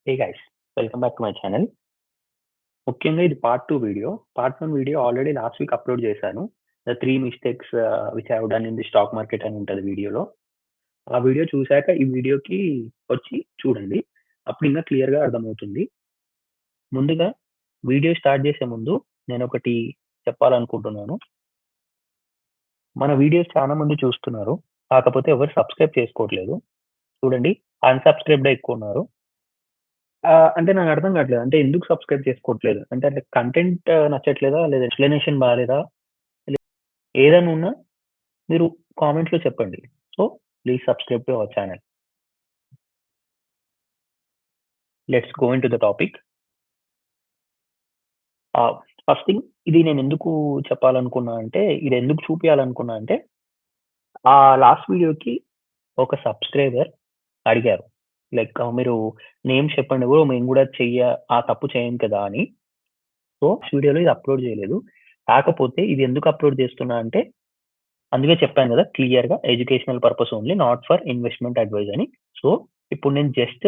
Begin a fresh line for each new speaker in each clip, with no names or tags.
Hey guys, welcome back to my channel. ముఖ్యంగా ఇది part 2 video. Part 1 video already last week upload చేశాను. The 3 mistakes which I have done in the stock market అని ఉంటది వీడియోలో. ఆ video చూసాక ఈ వీడియోకి వచ్చి చూడండి. అప్పుడు ఇంకా క్లియర్‌గా అర్థమవుతుంది. ముందుగా వీడియో స్టార్ట్ చేసే ముందు నేనొకటి చెప్పాలనుకుంటున్నాను. మన వీడియోస్ చాలా మంది చూస్తున్నారు. కాకపోతే ఎవరు సబ్స్క్రైబ్ చేసుకోవట్లేదు. చూడండి, అన్‌సబ్స్క్రైబ్డే ఎక్కువున్నారు. అంటే నాకు అర్థం కావట్లేదు. అంటే ఎందుకు సబ్స్క్రైబ్ చేసుకోవట్లేదు? అంటే కంటెంట్ నచ్చట్లేదా? లేదా ఎక్స్‌ప్లనేషన్ బాలేదా? ఏదైనా ఉన్నా మీరు కామెంట్స్‌లో చెప్పండి. So, please subscribe to our channel. Let's go into the topic. First thing, ఇది నేనెందుకు చెప్పాలనుకున్నా అంటే, ఇదెందుకు చూపియాలనుకున్నా అంటే, లాస్ట్ వీడియోకి ఒక సబ్స్క్రైబర్ అడిగారు. లైక్ మీరు నేమ్స్ చెప్పండి బ్రో, మేము గూడా ఆ తప్పు చేయం కదా అని. సో, వీడియోలో ఇది అప్‌లోడ్ చేయలేదు. కాకపోతే ఇది ఎందుకు అప్‌లోడ్ చేస్తున్నా అంటే, అందుకే చెప్పాను కదా క్లియర్‌గా educational purpose only, not for investment advice అని. సో, ఇప్పుడు నేను జస్ట్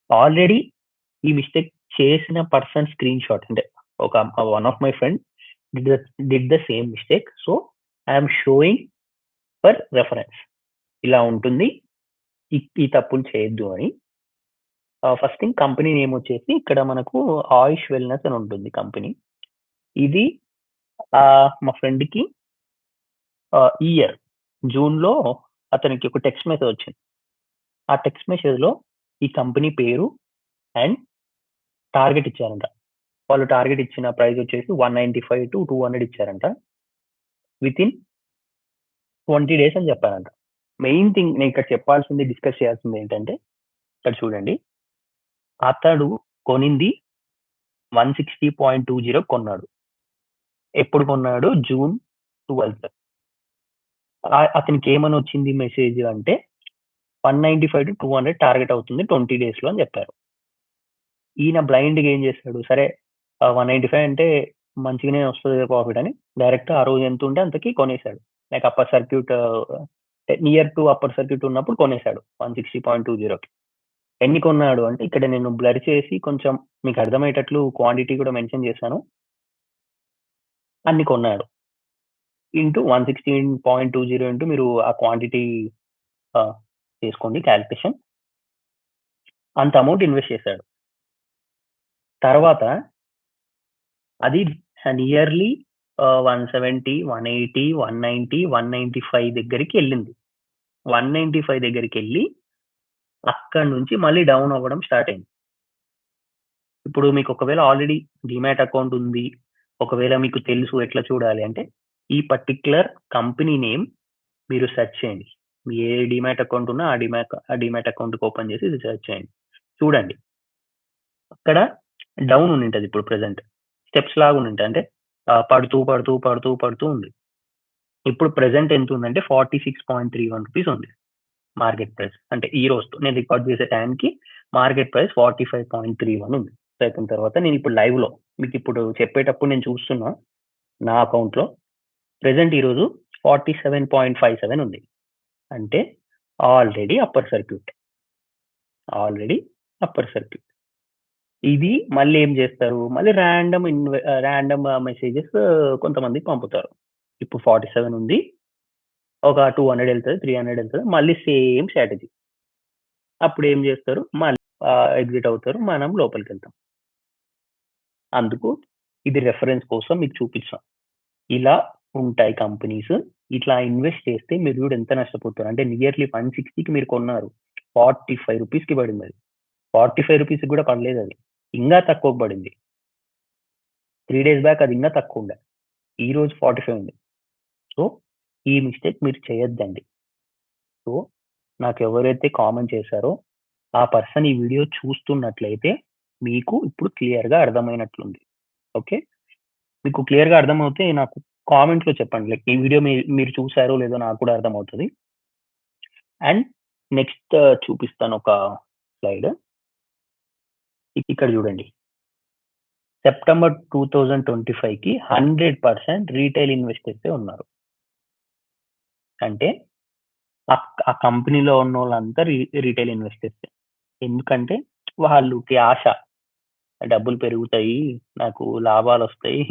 ఆల్రెడీ ఈ మిస్టేక్ చేసిన పర్సన్ స్క్రీన్‌షాట్, అంటే one of my friend did the same mistake. So, I am showing for reference. ఇలా ఉంటుంది. ఈ తప్పులు చేయొద్దు అని. ఫస్ట్ థింగ్, కంపెనీ నేమ్ వచ్చేసి ఇక్కడ మనకు ఆయుష్ వెల్‌నెస్ అని ఉంటుంది కంపెనీ. ఇది మా ఫ్రెండ్‌కి ఈ ఇయర్ జూన్‌లో అతనికి ఒక టెక్స్ట్ మెసేజ్ వచ్చింది. ఆ టెక్స్ట్ మెసేజ్‌లో ఈ కంపెనీ పేరు అండ్ టార్గెట్ ఇచ్చారంట. వాళ్ళు టార్గెట్ ఇచ్చిన ప్రైస్ వచ్చేసి 195-200 ఇచ్చారంట. వితిన్ 20 డేస్ అని చెప్పారంట. మెయిన్ థింగ్ నేను ఇక్కడ చెప్పాల్సింది, డిస్కస్ చేయాల్సింది ఏంటంటే, ఇక్కడ చూడండి, అతడు కొనింది 160.20 కొన్నాడు. ఎప్పుడు కొన్నాడు? జూన్ 12. అతనికి ఏమని వచ్చింది మెసేజ్ అంటే 195-200 టార్గెట్ అవుతుంది 20 డేస్‌లో అని చెప్పారు. ఈయన బ్లైండ్‌గా ఏం చేశాడు? సరే, 195 అంటే మంచిగానే వస్తది ప్రాఫిట్ అని డైరెక్ట్ ఆ రోజు ఎంత ఉంటే అంతకి కొనేసాడు. Like upper circuit, near to upper circuit ఉన్నప్పుడు కొనేసాడు 160.20కి. ఎన్ని కొన్నాడు అంటే, ఇక్కడ నేను బ్లర్ చేసి కొంచెం మీకు అర్థమయ్యేటట్లు క్వాంటిటీ కూడా మెన్షన్ చేశాను. అన్ని కొన్నాడు. ఇంటూ 116.20 ఇంటూ మీరు ఆ క్వాంటిటీ చేసుకోండి క్యాలిక్యులేషన్. అంత అమౌంట్ ఇన్వెస్ట్ చేశాడు. తర్వాత అది నియర్లీ 170, 180, 190, 195 దగ్గరికి వెళ్ళింది. 195 దగ్గరికి వెళ్ళి అక్కడి నుంచి మళ్ళీ డౌన్ అవ్వడం స్టార్ట్ అయింది. ఇప్పుడు మీకు ఒకవేళ ఆల్రెడీ డిమాట్ అకౌంట్ ఉంది, ఒకవేళ మీకు తెలుసు ఎట్లా చూడాలి అంటే, ఈ పర్టిక్యులర్ కంపెనీ నేమ్ మీరు సెర్చ్ చేయండి. ఏ డిమాట్ అకౌంట్ ఉన్నా ఆ డిమాట్ అకౌంట్ ఓపెన్ చేసి ఇది సెర్చ్ చేయండి. చూడండి, అక్కడ డౌన్ ఉంటది. ఇప్పుడు ప్రెసెంట్ స్టెప్స్ లాగా ఉంటాయి. అంటే పడుతూ పడుతూ పడుతూ పడుతూ ఉంది. ఇప్పుడు ప్రెసెంట్ ఎంత ఉందంటే 46.31 రూపీస్ ఉంది మార్కెట్ ప్రైస్. అంటే ఈ రోజు నేను రికార్డ్ చేసే టైంకి మార్కెట్ ప్రైస్ 45.31 ఉంది. అయిపోయిన తర్వాత నేను ఇప్పుడు లైవ్ లో మీకు ఇప్పుడు చెప్పేటప్పుడు నేను చూస్తున్నా నా అకౌంట్ లో ప్రెసెంట్ ఈ రోజు 47.57 ఉంది. అంటే ఆల్రెడీ అప్పర్ సర్క్యూట్. ఇది మళ్ళీ ఏం చేస్తారు? మళ్ళీ ర్యాండమ్ మెసేజెస్ కొంతమందికి పంపుతారు. ఇప్పుడు 47 ఉంది, ఒక 200 వెళ్తుంది, 300 వెళ్తుంది, మళ్ళీ సేమ్ స్ట్రాటజీ. అప్పుడు ఏం చేస్తారు? మళ్ళీ ఎగ్జిట్ అవుతారు, మనం లోపలికి వెళ్తాం. అందుకు ఇది రెఫరెన్స్ కోసం మీకు చూపించాం. ఇలా ఉంటాయి కంపెనీస్. ఇట్లా ఇన్వెస్ట్ చేస్తే మీరు కూడా ఎంత నష్టపోతారు అంటే, నియర్లీ 160కి మీరు కొన్నారు, 45 రూపీస్కి పడింది. అది 45 రూపీస్కి కూడా పడలేదు, అది ఇంకా తక్కువ పడింది. 3 డేస్ బ్యాక్ అది ఇంకా తక్కువ ఉండే, ఈ రోజు 45 ఉంది. సో ఈ మిస్టేక్ మీరు చేయొద్దండి. సో నాకు ఎవరైతే కామెంట్ చేశారో ఆ పర్సన్ ఈ వీడియో చూస్తున్నట్లయితే మీకు ఇప్పుడు క్లియర్గా అర్థమైనట్లుంది. ఓకే, మీకు క్లియర్గా అర్థమవుతే నాకు కామెంట్లో చెప్పండి. లైక్ ఈ వీడియో మీరు చూసారో లేదో నాకు కూడా అర్థమవుతుంది. అండ్ నెక్స్ట్ చూపిస్తాను ఒక స్లైడ్. ఇక్కడ చూడండి, సెప్టెంబర్ 2025కి 100% రీటైల్ ఇన్వెస్టర్సే ఉన్నారు. అంటే ఆ కంపెనీలో ఉన్న వాళ్ళంతా రీటైల్ ఇన్వెస్టర్స్. ఎందుకంటే వాళ్ళకి ఆశ డబ్బులు పెరుగుతాయి, నాకు లాభాలొస్తాయి,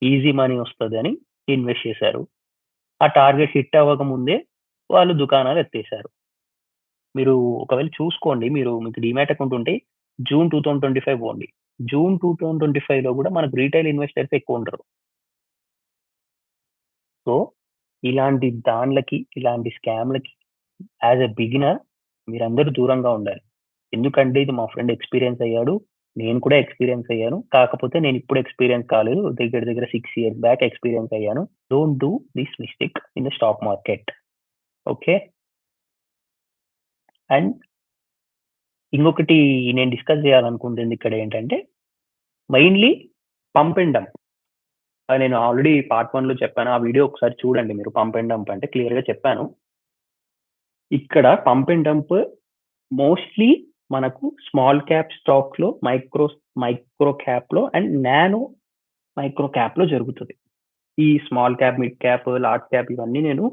ఈజీ మనీ వస్తదని ఇన్వెస్ట్ చేశారు. ఆ టార్గెట్ హిట్ అవ్వకముందే వాళ్ళు దుకాణాలు ఎత్తేసారు. మీరు ఒకవేళ చూసుకోండి, మీకు డీమ్యాట్ అకౌంట్ ఉంటే జూన్ 2025 పోండి. జూన్ 2025లో కూడా మనకు రీటైల్ ఇన్వెస్టర్స్ ఎక్కువ ఉండరు. సో ఇలాంటి దాన్లకి, ఇలాంటి స్కామ్‌లకి యాస్ ఎ బిగినర్ మీరందరూ దూరంగా ఉండాలి. ఎందుకంటే ఇది మా ఫ్రెండ్ ఎక్స్‌పీరియన్స్ అయ్యాడు. నేను కూడా ఎక్స్‌పీరియన్స్ అయ్యాను. కాకపోతే నేనిప్పుడు ఎక్స్‌పీరియన్స్ కాలేదు. దగ్గర దగ్గర 6 ఇయర్స్ బ్యాక్ ఎక్స్‌పీరియన్స్ అయ్యాను. Don't do this mistake in the stock market. Okay. And ఇంకొకటి నేను డిస్కస్ చేయాలనుకుంటుంది ఇక్కడ ఏంటంటే మెయిన్‌లీ పంప్ అండ్ డంప్. నేను ఆల్రెడీ పార్ట్ 1లో చెప్పాను. ఆ వీడియో ఒకసారి చూడండి మీరు. పంప్ అండ్ డంప్ అంటే క్లియర్‌గా చెప్పాను. ఇక్కడ పంప్ అండ్ డంప్ మోస్ట్‌లీ మనకు స్మాల్ క్యాప్ స్టాక్స్‌లో, మైక్రో క్యాప్‌లో అండ్ నానో మైక్రో క్యాప్‌లో జరుగుతది. ఈ small cap, mid cap, large cap ఇవన్నీ నేను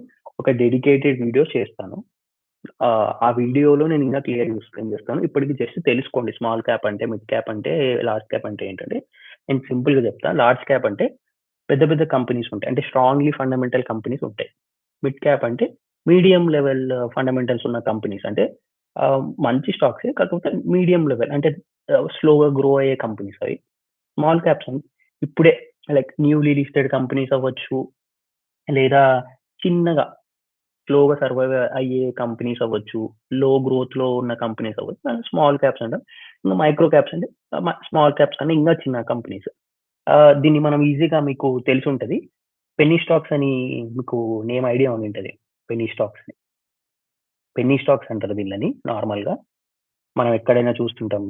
ఒక డెడికేటెడ్ వీడియో చేస్తాను. ఆ వీడియోలో నేను ఇంకా క్లియర్‌గా ఎక్స్‌ప్లెయిన్ చేస్తాను. ఇప్పటికి జస్ట్ తెలుసుకోండి స్మాల్ క్యాప్ అంటే, మిడ్ క్యాప్ అంటే, లార్జ్ క్యాప్ అంటే ఏంటంటే నేను సింపుల్‌గా చెప్తాను. లార్జ్ క్యాప్ అంటే పెద్ద పెద్ద కంపెనీస్ ఉంటాయి. అంటే స్ట్రాంగ్‌లీ ఫండమెంటల్ కంపెనీస్ ఉంటాయి. మిడ్ క్యాప్ అంటే మీడియం లెవెల్ ఫండమెంటల్స్ ఉన్న కంపెనీస్. అంటే మంచి స్టాక్సే, కాకపోతే మీడియం లెవెల్ అంటే స్లోగా గ్రో అయ్యే కంపెనీస్ అవి. స్మాల్ క్యాప్స్ అంటే ఇప్పుడే లైక్ న్యూలీ లిస్టెడ్ కంపెనీస్ అవ్వచ్చు, లేదా చిన్నగా స్లోగా సర్వైవ్ అయ్యే కంపెనీస్ అవ్వచ్చు, లో గ్రోత్‌లో ఉన్న కంపెనీస్ అవ్వచ్చు. దాన్ని స్మాల్ క్యాప్స్ అంటాం. ఇంక మైక్రో క్యాప్స్ అంటే స్మాల్ క్యాప్స్ కన్నా ఇంకా చిన్న కంపెనీస్. దీన్ని మనం ఈజీగా మీకు తెలిసుంటది. పెన్నీ స్టాక్స్ అని మీకు నేమ్ ఐడియా ఉండింటది. పెన్నీ స్టాక్స్ అని. పెన్నీ స్టాక్స్ అంటారు వీళ్ళని నార్మల్‌గా. మనం ఎక్కడైనా చూస్తుంటాం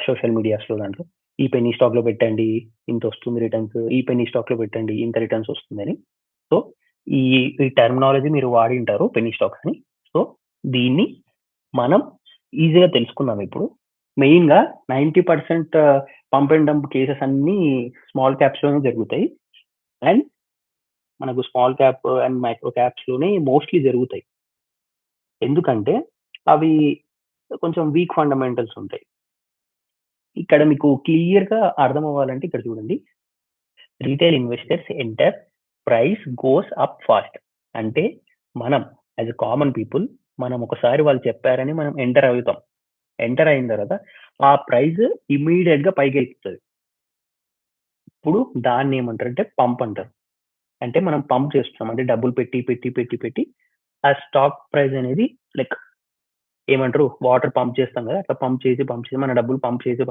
సోషల్ మీడియాస్‌లో దాంట్లో. ఈ పెన్నీ స్టాక్‌లో పెట్టండి ఇంతొస్తుంది రిటర్న్స్. ఈ పెన్నీ స్టాక్‌లో పెట్టండి ఇంత రిటర్న్స్ వస్తుందని. సో, ఈ ఈ టర్మినాలజీ మీరు వాడింటారు పెన్నీ స్టాక్స్ అని. సో, దీన్ని మనం ఈజీగా తెలుసుకుందాం ఇప్పుడు. మెయిన్‌గా 90% పంప్ అండ్ డంప్ కేసెస్ అన్నీ స్మాల్ క్యాప్స్‌లోనే జరుగుతాయి. అండ్ మనకు స్మాల్ క్యాప్ అండ్ మైక్రో క్యాప్స్‌లోనే మోస్ట్‌లీ జరుగుతాయి. ఎందుకంటే అవి కొంచెం వీక్ ఫండమెంటల్స్ ఉంటాయి. ఇక్కడ మీకు క్లియర్‌గా అర్థం అవ్వాలంటే ఇక్కడ చూడండి. Retail investors enter, price goes up fast. అంటే మనం యాస్ ఎ కామన్ పీపుల్ మనం ఒకసారి వాళ్ళు చెప్పారని మనం ఎంటర్ అవుతాం. ఎంటర్ అయిన తర్వాత ఆ ప్రైస్ ఇమ్మీడియేట్‌గా పైకెక్కుతది. ఇప్పుడు దాన్ని ఏమంటారంటే పంప్ అంటారు. అంటే మనం పంప్ చేస్తున్నాం. అంటే డబ్బులు పెట్టి ఆ స్టాక్ ప్రైస్ అనేది లైక్ ఏమంటారు వాటర్ పంప్ చేస్తాం కదా! అట్లా పంప్ చేసి మన డబ్బులు పంప్ చేసి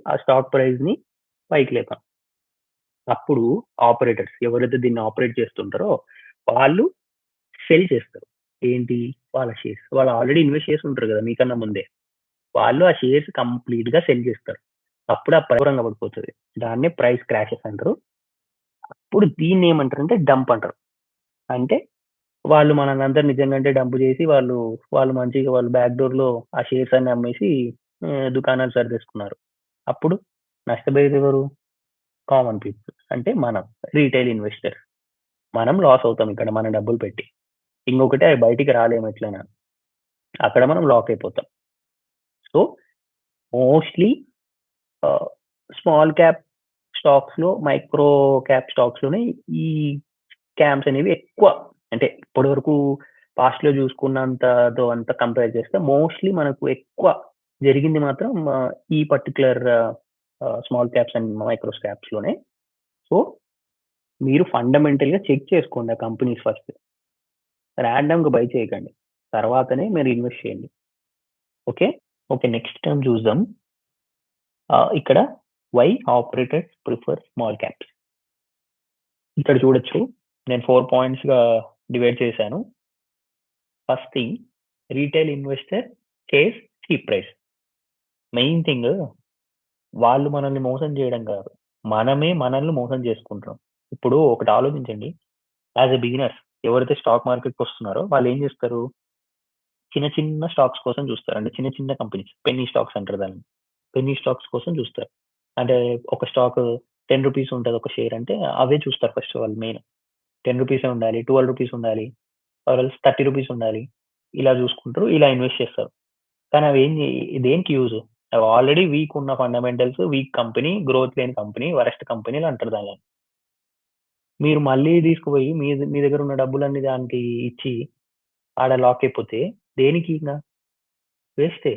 ఆ స్టాక్ ప్రైస్‌ని పైకి లేపాం. అప్పుడు ఆపరేటర్స్ ఎవరైతే దీన్ని ఆపరేట్ చేస్తుంటారో వాళ్ళు సెల్ చేస్తారు. ఏంటి? వాళ్ళ షేర్స్. వాళ్ళు ఆల్రెడీ ఇన్వెస్ట్ చేసి ఉంటారు కదా! మీకన్నా ముందే. వాళ్ళు ఆ షేర్స్ కంప్లీట్‌గా సెల్ చేస్తారు. అప్పుడు ఆ ప్రైస్ ఘోరంగా పడిపోతది. దాన్నే ప్రైస్ క్రాషెస్ అంటారు. ఇప్పుడు దీన్ని ఏమంటారంటే డంప్ అంటారు. అంటే వాళ్ళు మనల్నందరిని నిజంగంటే డంప్ చేసి వాళ్ళు మంచిగా వాళ్ళు బ్యాక్ డోర్‌లో ఆ షేర్స్ అన్ని అమ్మేసి దుకాణాలు సర్దేసుకున్నారు. అప్పుడు నష్టపోయేది ఎవరు? Common people. అంటే మనం రిటైల్ ఇన్వెస్టర్. మనం లాస్ అవుతాం ఇక్కడ మన డబ్బులు పెట్టి. ఇంకొకటి అవి బయటికి రాలేము ఎట్లైనా. అక్కడ మనం లాక్ అయిపోతాం. సో, మోస్ట్‌లీ ఆహ్, స్మాల్ క్యాప్ స్టాక్స్‌లో, మైక్రో క్యాప్ స్టాక్స్‌లోనే ఈ స్కామ్స్ అనేవి ఎక్కువ. అంటే ఇప్పటివరకు పాస్ట్‌లో చూసుకున్నంతతో అంతా కంపేర్ చేస్తే మోస్ట్‌లీ మనకు ఎక్కువ జరిగింది మాత్రం ఈ particular small caps and micro క్యాప్స్‌లోనే. సో, మీరు ఫండమెంటల్‌గా చెక్ చేసుకోండి ఆ కంపెనీస్ ఫస్ట్. రాండమ్‌గా బై చేయకండి. తర్వాతనే మీరు ఇన్వెస్ట్ చేయండి. ఓకే. ఓకే. నెక్స్ట్ టర్మ్ చూద్దాం. ఇక్కడ why operators prefer small caps. ఇక్కడ చూడొచ్చు. నేను 4 పాయింట్స్‌గా డివైడ్ చేశాను. First thing retail investor chase cheap price. Main thing వాళ్ళు మనల్ని మోసం చేయడం కాదు. మనమే మనల్ని మోసం చేసుకుంటున్నాం. ఇప్పుడు ఒకటి ఆలోచించండి. యాస్ ఎ బిగినర్స్ ఎవరైతే స్టాక్ మార్కెట్‌కి వస్తున్నారో వాళ్ళు ఏం చేస్తారు? చిన్న చిన్న స్టాక్స్ కోసం చూస్తారు. అంటే చిన్న చిన్న కంపెనీస్ పెన్నీ స్టాక్స్ అంటారు దాన్ని. పెన్నీ స్టాక్స్ కోసం చూస్తారు. అంటే ఒక స్టాక్ రూ. 10 ఉంటది ఒక షేర్ అంటే అవే చూస్తారు ఫస్ట్ వాళ్ళు మెయిన్. రూ. 10 ఉండాలి, రూ. 12 ఉండాలి, ఆర్ ఎల్స్ రూ. 30 ఉండాలి. ఇలా చూసుకుంటారు. ఇలా ఇన్వెస్ట్ చేస్తారు. కానీ అవి దేనికి యూజ్? ఆల్రెడీ వీక్ ఉన్న ఫండమెంటల్స్, వీక్ కంపెనీ, గ్రోత్ లేని కంపెనీ, వరస్ట్ కంపెనీలు అంటారు దాన్ని. మీరు మళ్ళీ తీసుకుపోయి మీ దగ్గర ఉన్న డబ్బులన్నీ దానికి ఇచ్చి ఆడ లాక్ అయిపోతే దేనికి ఇంకా వేస్టే.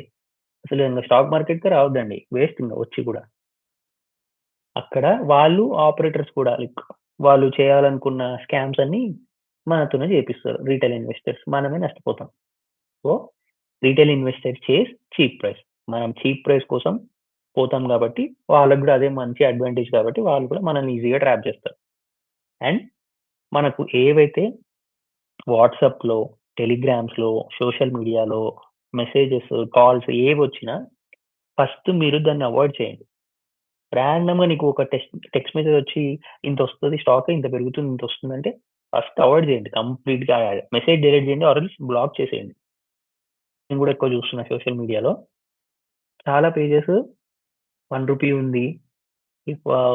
అసలు ఇంకా స్టాక్ మార్కెట్‌కే రావద్దండి. వేస్ట్ ఇంక వచ్చి కూడా. అక్కడ వాళ్ళు ఆపరేటర్స్ కూడా లైక్ వాళ్ళు చేయాలనుకున్న స్కామ్స్ అన్నీ మనతోనే చేపిస్తారు రిటైల్ ఇన్వెస్టర్స్. మనమే నష్టపోతాం. So, retail investor chase cheap price. మనం చీప్ ప్రైస్ కోసం పోతాం కాబట్టి వాళ్ళకి కూడా అదే మంచి అడ్వాంటేజ్ కాబట్టి వాళ్ళు కూడా మనల్ని ఈజీగా ట్రాప్ చేస్తారు. అండ్ మనకు ఏవైతే వాట్సాప్‌లో, టెలిగ్రామ్స్‌లో, సోషల్ మీడియాలో మెసేజెస్, కాల్స్ ఏవొచ్చినా ఫస్ట్ మీరు దాన్ని అవాయిడ్ చేయండి. ర్యాండమ్‌గా నీకు ఒక టెక్స్ట్ మెసేజ్ వచ్చి ఇంతొస్తది స్టాక్, ఇంత పెరుగుతుంది, ఇంతొస్తుందంటే ఫస్ట్ అవాయిడ్ చేయండి. కంప్లీట్‌గా మెసేజ్ డిలీట్ చేయండి ఆర్ ఎల్స్ బ్లాక్ చేసేయండి. నేను కూడా ఎక్కువ చూస్తున్నా సోషల్ మీడియాలో. చాలా పేజెస్ రూ. 1 ఉంది.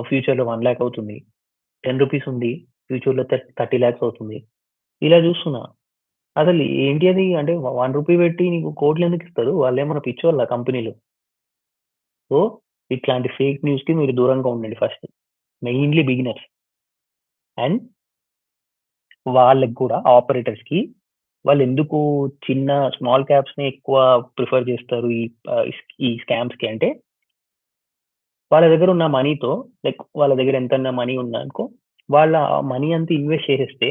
ఫ్యూచర్‌లో 1,00,000 అవుతుంది. రూ. 10 ఉంది. ఫ్యూచర్‌లో 30,00,000 అవుతుంది. ఇలా చూస్తున్నా. అసలు ఏంటి అది? అంటే రూ. 1 పెట్టి నీకు కోట్లెందుకు ఇస్తారు? వాళ్ళేమన్నా పిచ్చోళ్ళా కంపెనీలు? సో, ఇట్లాంటి ఫేక్ న్యూస్‌కి మీరు దూరంగా ఉండండి ఫస్ట్. Mainly beginners. అండ్ వాళ్ళకి కూడా ఆపరేటర్స్‌కి వాళ్ళెందుకు చిన్న స్మాల్ క్యాప్స్‌ని ఎక్కువ ప్రిఫర్ చేస్తారు ఈ స్కామ్స్‌కి అంటే వాళ్ళ దగ్గర ఉన్న మనీతో లైక్ వాళ్ళ దగ్గర ఎంతన్నా మనీ ఉందనుకో, వాళ్ళ మనీ అంతా ఇన్వెస్ట్ చేసేస్తే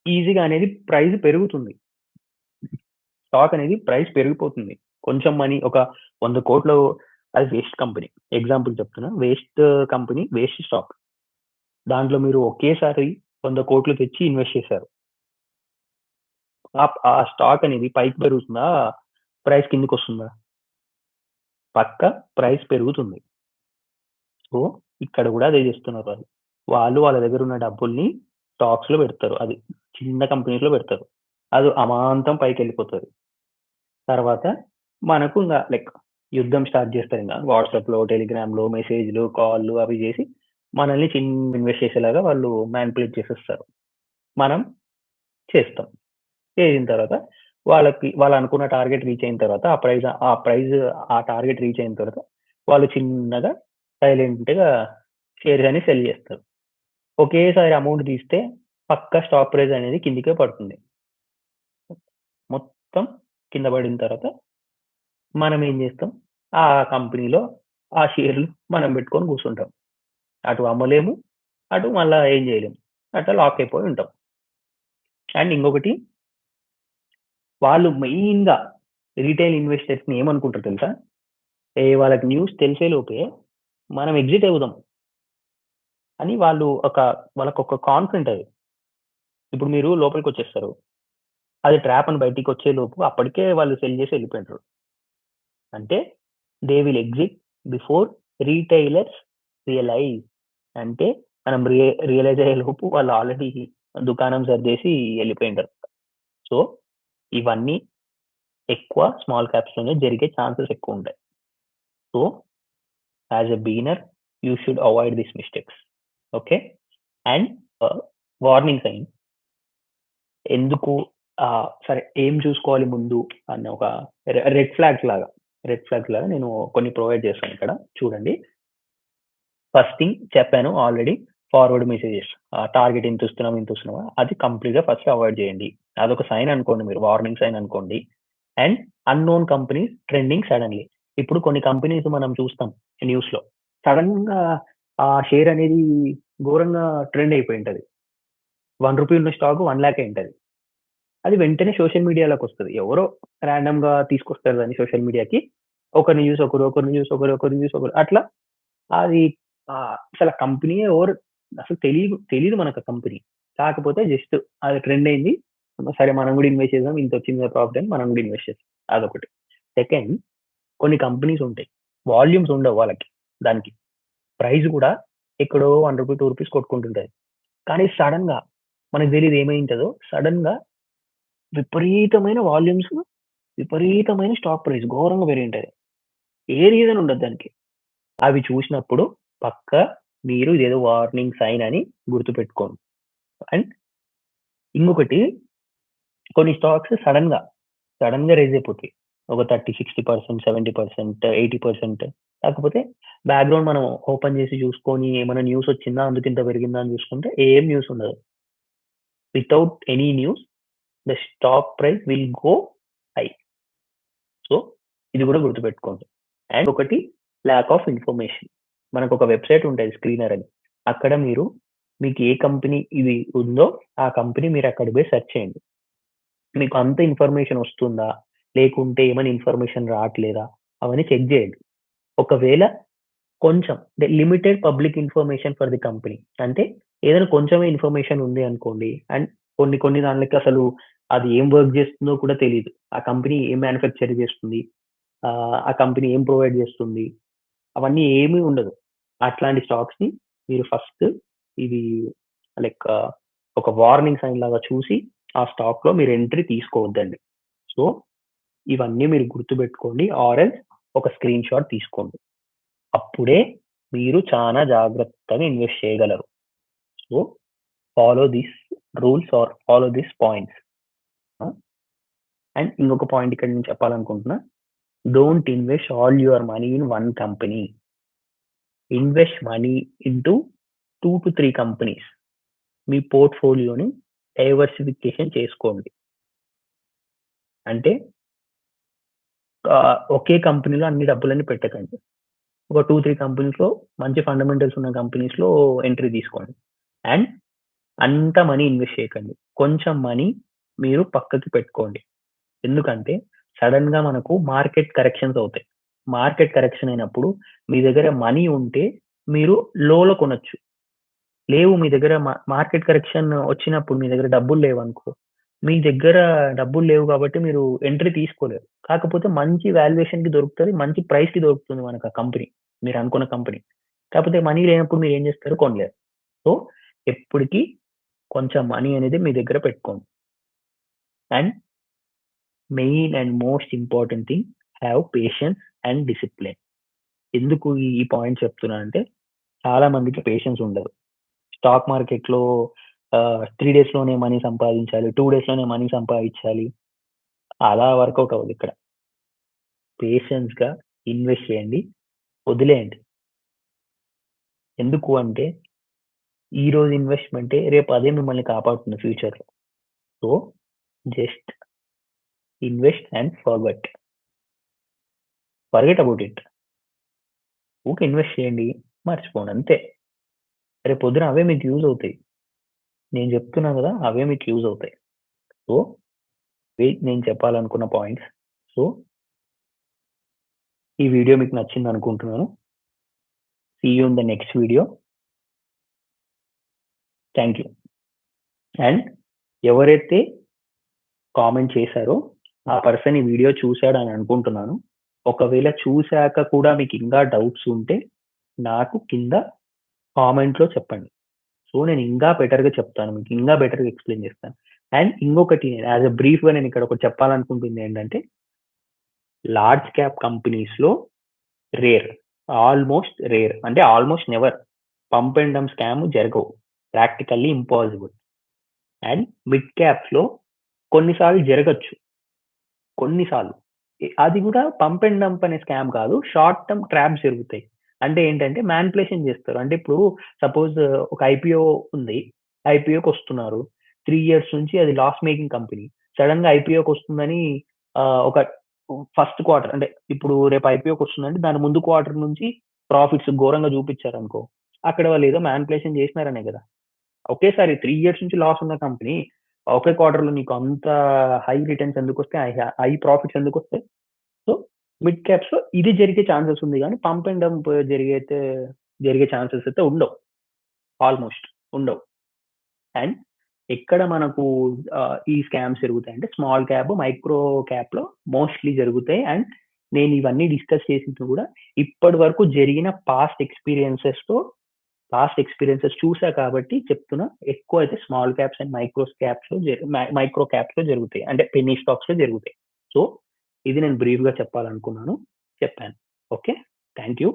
ఈజీగా అనేది ప్రైస్ పెరుగుతుంది. స్టాక్ అనేది ప్రైస్ పెరిగిపోతుంది. కొంచెం మనీ ఒక 100,00,00,000 అది వేస్ట్ కంపెనీ. ఎగ్జాంపుల్ చెప్తున్నా. Waste company, waste stock. దాంట్లో మీరు ఒకేసారి 100,00,00,000 తెచ్చి ఇన్వెస్ట్ చేశారు. ఆ స్టాక్ అనేది పైకి పెరుగుతుందా? ప్రైస్ కిందకొస్తుందా? పక్కా ప్రైస్ పెరుగుతుంది. సో, ఇక్కడ కూడా అదే చేస్తున్నారు వాళ్ళు. వాళ్ళ దగ్గర ఉన్న డబ్బుల్ని స్టాక్స్‌లో పెడతారు. అది చిన్న కంపెనీస్‌లో పెడతారు. అది అమాంతం పైకెళ్ళిపోతది. తర్వాత మనకు ఇంగ లైక్ యుద్ధం స్టార్ట్ చేస్తారింక. వాట్సాప్‌లో, టెలిగ్రామ్‌లో మెసేజ్‌లు, కాల్‌లు అవి చేసి మనల్ని ఇన్వెస్ట్ చేసేలాగా వాళ్ళు మానిప్యులేట్ చేసేస్తారు. మనం చేస్తాం. చేసిన తర్వాత వాళ్ళు అనుకున్న టార్గెట్ రీచ్ అయిన తర్వాత ఆ టార్గెట్ రీచ్ అయిన తర్వాత వాళ్ళు చిన్నగా సైలెంట్‌గా షేర్స్ అని సెల్ చేస్తారు. ఒకేసారి అమౌంట్ తీస్తే పక్కా స్టాక్ ప్రైస్ అనేది కిందకే పడుతుంది. మొత్తం కింద పడిన తర్వాత మనం ఏం చేస్తాం? ఆ కంపెనీలో ఆ షేర్లు మనం పెట్టుకొని కూర్చుంటాం. అటు అమ్మలేము, అటు మళ్ళా ఏం చేయలేము. అట్లా లాక్ అయిపోయి ఉంటాం. అండ్ ఇంకొకటి వాళ్ళు మెయిన్‌గా రిటైల్ ఇన్వెస్టర్స్‌ని ఏమనుకుంటారో తెలుసా? వాళ్ళకి న్యూస్ తెలిసే లోపే మనం ఎగ్జిట్ అవుదాం అని వాళ్ళకొక కాన్ఫిడెంట్ అది. ఇప్పుడు మీరు లోపలికొచ్చేస్తారు. అది ట్రాప్ అని బయటికొచ్చే లోపు అప్పటికే వాళ్ళు సెల్ చేసి వెళ్ళిపోయింటారు. అంటే they will exit before retailers realise. అంటే మనం రియలైజ్ అయ్యే లోపు వాళ్ళు ఆల్రెడీ దుకాణం సర్దేసి వెళ్ళిపోయింటారు. సో, ఇవన్నీ ఎక్కువ స్మాల్ క్యాప్స్‌లోనే జరిగే ఛాన్సెస్ ఎక్కువుంటాయి. So, as a beginner you should avoid these mistakes. Okay. And warning sign ఎందుకు సరే ఏం చూసుకోవాలి ముందు అన్న ఒక రెడ్ ఫ్లాగ్స్ లాగా నేను కొన్ని ప్రొవైడ్ చేస్తాను ఇక్కడ చూడండి. ఫస్ట్ థింగ్ చెప్పాను ఆల్రెడీ ఫార్వర్డ్ మెసేజెస్. టార్గెట్ ఇంత ఇస్తున్నావా? అది కంప్లీట్‌గా ఫస్ట్ అవాయిడ్ చేయండి. అదొక సైన్ అనుకోండి మీరు. వార్నింగ్ సైన్ అనుకోండి. And unknown companies trending suddenly. ఇప్పుడు కొన్ని కంపెనీస్ మనం చూస్తాం న్యూస్‌లో. సడెన్‌గా ఆ షేర్ అనేది ఘోరంగా ట్రెండ్ అయిపోయి ఉంటది. రూ. 1 ఉన్న స్టాక్ 1,00,000 అయింటది. అది వెంటనే సోషల్ మీడియాలోకొస్తది. ఎవరో రాండమ్‌గా తీసుకొస్తారు దాన్ని సోషల్ మీడియాకి. ఒకరిని చూసి ఒకరు, ఒకరిని చూసి ఒకరు, ఒకరిని చూసి ఒకరు అట్లా అది అసల కంపెనీయే అసలు తెలీదు మనకు ఆ కంపెనీ. కాకపోతే జస్ట్ అది ట్రెండ్ అయింది. సరే మనం కూడా ఇన్వెస్ట్ చేద్దాం. ఇంతొచ్చింది కదా ప్రాఫిట్ అని మనం కూడా ఇన్వెస్ట్ చేస్తాం. అదొకటి. సెకండ్ కొన్ని కంపెనీస్ ఉంటాయి. వాల్యూమ్స్ ఉండవు వాళ్ళకి. దానికి. ప్రైస్ కూడా ఎక్కడో రూ. 1, రూ. 2 కొట్టుకుంటుంటది. కానీ సడెన్‌గా మనకు తెలీదు ఏమైంటదో సడెన్‌గా విపరీతమైన వాల్యూమ్స్, విపరీతమైన స్టాక్ ప్రైస్ ఘోరంగా పెరిగింటది. ఏ రీజన్ ఉండదు దానికి. అవి చూసినప్పుడు పక్కా మీరు ఇదేదో వార్నింగ్ సైన్ అని గుర్తుపెట్టుకోండి. అండ్ ఇంకొకటి కొన్ని స్టాక్స్ సడెన్‌గా రైజ్ అయిపోతాయి. ఒక 30-60%, 70%, 80%. కాకపోతే బ్యాక్‌గ్రౌండ్ మనం ఓపెన్ చేసి చూసుకొని ఏమైనా న్యూస్ వచ్చిందా? అందుకింత పెరిగిందా? అని చూసుకుంటే ఏం న్యూస్ ఉండదు. Without any news the stock price will go high. So ఇది కూడా గుర్తుపెట్టుకోండి. అండ్ ఒకటి ల్యాక్ ఆఫ్ ఇన్ఫర్మేషన్. మనకు ఒక వెబ్సైట్ ఉంటుంది స్క్రీనర్ అని. అక్కడ మీకు ఏ కంపెనీ ఇది ఉందో ఆ కంపెనీ మీరు అక్కడ పోయి సెర్చ్ చేయండి. మీకు అంత ఇన్ఫర్మేషన్ వస్తుందా? లేకుంటే ఏమైనా ఇన్ఫర్మేషన్ రావట్లేదా? అవన్నీ చెక్ చేయండి. ఒకవేళ కొంచెం limited public information for the company. అంటే ఏదైనా కొంచెమే ఇన్ఫర్మేషన్ ఉంది అనుకోండి. అండ్ కొన్ని దాంట్లకి అసలు అది ఏం వర్క్ చేస్తుందో కూడా తెలీదు. ఆ కంపెనీ ఏం మ్యానుఫ్యాక్చర్ చేస్తుంది? ఆ కంపెనీ ఏం ప్రొవైడ్ చేస్తుంది? అవన్నీ ఏమీ ఉండదు. అట్లాంటి స్టాక్స్‌ని మీరు ఫస్ట్ ఇది లైక్ ఒక వార్నింగ్ సైన్ లాగా చూసి ఆ స్టాక్‌లో మీరు ఎంట్రీ తీసుకోవద్దండి. సో, ఇవన్నీ మీరు గుర్తుపెట్టుకోండి. ఆర్ ఎల్స్ ఒక స్క్రీన్ షాట్ తీసుకోండి. అప్పుడే మీరు చాలా జాగ్రత్తగా ఇన్వెస్ట్ చేయగలరు. So, follow these rules or follow these points. And ఇంకొక పాయింట్ ఇక్కడ నేను చెప్పాలనుకుంటున్నా. Don't invest all your money in one company. Invest money into 2-3 companies. మీ పోర్ట్‌ఫోలియోని డైవర్సిఫికేషన్ చేసుకోండి. అంటే ఒకే కంపెనీలో అన్ని డబ్బులన్నీ పెట్టకండి. ఒక 2-3 కంపెనీస్‌లో మంచి ఫండమెంటల్స్ ఉన్న కంపెనీస్‌లో ఎంట్రీ తీసుకోండి. అండ్ అంత మనీ ఇన్వెస్ట్ చేయకండి. కొంచెం మనీ మీరు పక్కకి పెట్టుకోండి. ఎందుకంటే సడెన్‌గా మనకు మార్కెట్ కరెక్షన్స్ అవుతాయి. మార్కెట్ కరెక్షన్ అయినప్పుడు మీ దగ్గర మనీ ఉంటే మీరు లోలో కొనొచ్చు. లేవు మీ దగ్గర మార్కెట్ కరెక్షన్ వచ్చినప్పుడు మీ దగ్గర డబ్బులు లేవనుకో, మీ దగ్గర డబ్బులు లేవు కాబట్టి మీరు ఎంట్రీ తీసుకోలేరు. కాకపోతే మంచి వాల్యుయేషన్‌కి దొరుకుతది. మంచి ప్రైస్‌కి దొరుకుతుంది మనకు ఆ కంపెనీ. మీరు అనుకున్న కంపెనీ. కాకపోతే మనీ లేనప్పుడు మీరేం చేస్తారు? కొనలేరు. సో, ఎప్పటికి కొంచెం మనీ అనేది మీ దగ్గర పెట్టుకోండి. And main and most important thing have patience and discipline. ఎందుకు ఈ పాయింట్ చెప్తున్నా అంటే చాలా మందికి పేషెన్స్ ఉండదు. స్టాక్ మార్కెట్‌లో 3 డేస్‌లోనే మనీ సంపాదించాలి. 2 డేస్‌లోనే మనీ సంపాదించాలి. అలా వర్కౌట్ అవ్వదు ఇక్కడ. పేషెన్స్‌గా ఇన్వెస్ట్ చేయండి. వదిలేయండి. ఎందుకు అంటే ఈరోజు ఇన్వెస్ట్‌మెంటే రేపు అదే మిమ్మల్ని కాపాడుతుంది ఫ్యూచర్‌లో. So, just invest and forget. Forget about it. ఊకే ఇన్వెస్ట్ చేయండి. మర్చిపోండి అంతే. రేపు పొద్దున అవే మీకు యూజ్ అవుతాయి. నేను చెప్తున్నా కదా! అవే మీకు యూజ్ అవుతాయి. సో, ఇవి నేను చెప్పాలనుకున్న పాయింట్స్. సో, ఈ వీడియో మీకు నచ్చింది అనుకుంటున్నాను. See you in the next video. Thank you. And ఎవరైతే కామెంట్ చేశారో ఆ పర్సన్ ఈ వీడియో చూసాడని అనుకుంటున్నాను. ఒకవేళ చూసాక కూడా మీకు ఇంకా డౌట్స్ ఉంటే నాకు కింద కామెంట్‌లో చెప్పండి. సో, నేను ఇంకా బెటర్‌గా చెప్తాను. మీకు ఇంకా బెటర్‌గా ఎక్స్‌ప్లెయిన్ చేస్తాను. అండ్ ఇంకొకటి యాస్ ఎ బ్రీఫ్‌గా నేను ఇక్కడ ఒకటి చెప్పాలనుకుంటుంది ఏంటంటే లార్జ్ క్యాప్ కంపెనీస్‌లో రేర్. Almost rare. అంటే almost never pump and dump scam జరగవు. Practically impossible. అండ్ మిడ్ క్యాప్స్‌లో కొన్నిసార్లు జరగొచ్చు. కొన్నిసార్లు. అది కూడా పంప్ అండ్ డంప్ అనే స్కామ్ కాదు. షార్ట్ టర్మ్ ట్రాప్స్ జరుగుతాయి. అంటే ఏంటంటే మ్యానిప్యులేషన్ చేస్తారు. అంటే ఇప్పుడు సపోజ్ ఒక ఐపీఓ ఉంది. ఐపీఓకొస్తున్నారు. 3 ఇయర్స్ నుంచి అది లాస్ మేకింగ్ కంపెనీ. సడెన్‌గా ఐపీఓకొస్తుందని ఒక ఫస్ట్ క్వార్టర్ అంటే ఇప్పుడు రేపు ఐపీఓకొస్తుందంటే దాని ముందు క్వార్టర్ నుంచి ప్రాఫిట్స్ ఘోరంగా చూపించారనుకో. అక్కడ వాళ్ళు ఏదో మ్యానిప్యులేషన్ చేసినారనే కదా! ఒకేసారి 3 ఇయర్స్ నుంచి లాస్ ఉన్న కంపెనీ ఒకే క్వార్టర్‌లో నీకు అంత హై రిటర్న్స్ ఎందుకొస్తాయి? హై ప్రాఫిట్స్ ఎందుకొస్తాయి? సో, మిడ్ క్యాప్స్‌లో ఇది జరిగే ఛాన్సెస్ ఉంది గానీ, పంప్ అండ్ డంప్ జరిగే ఛాన్సెస్ అయితే ఉండవు. ఆల్‌మోస్ట్ ఉండవు. అండ్ ఎక్కడ మనకు ఈ స్కామ్స్ జరుగుతాయంటే స్మాల్ క్యాప్, మైక్రో క్యాప్‌లో మోస్ట్‌లీ జరుగుతాయి. అండ్ నేను ఇవన్నీ డిస్కస్ చేసింది కూడా ఇప్పటి వరకు జరిగిన పాస్ట్ ఎక్స్‌పీరియన్సెస్ చూసా కాబట్టి చెప్తున్నా. ఎక్కువ అయితే స్మాల్ క్యాప్స్ అండ్ మైక్రో క్యాప్స్‌లో జరుగుతాయి. అంటే పెన్నీ స్టాక్స్‌లో జరుగుతాయి. సో, ఇది నేను బ్రీఫ్‌గా చెప్పాలనుకున్నాను. చెప్పాను. ఓకే. Thank you.